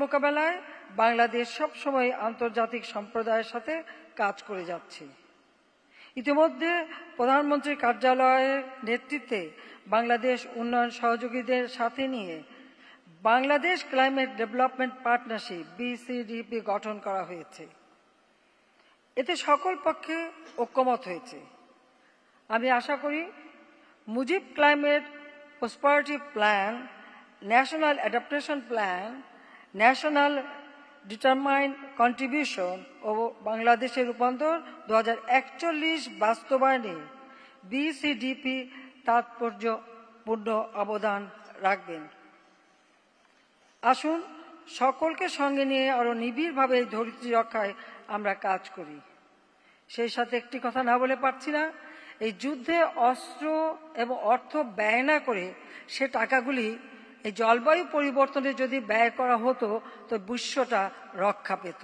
মোকাবেলায় বাংলাদেশ সবসময় আন্তর্জাতিক সম্প্রদায়ের সাথে কাজ করে যাচ্ছে। ইতিমধ্যে প্রধানমন্ত্রীর কার্যালয়ের নেতৃত্বে বাংলাদেশ উন্নয়ন সহযোগীদের সাথে নিয়ে Bangladesh climate development partnership BCDP গঠন করা হয়েছে। এতে সকল পক্ষে ঐক্যমত হয়েছে। আমি আশা করি Mujib climate prosperity plan, national adaptation plan, national determined contribution ও বাংলাদেশের রূপান্তর 2041 বাস্তবায়নে BCDP তাৎপর্যপূর্ণ অবদান রাখবেন। আসুন সকলকে সঙ্গে নিয়ে আরো নিবিড়ভাবে এই ধরিত্রী রক্ষায় আমরা কাজ করি। সেই সাথে একটি কথা না বলে পারছি না, এই যুদ্ধে অস্ত্র এবং অর্থ ব্যয় না করে সে টাকাগুলি এই জলবায়ু পরিবর্তনে যদি ব্যয় করা হতো তো বিশ্বটা রক্ষা পেত।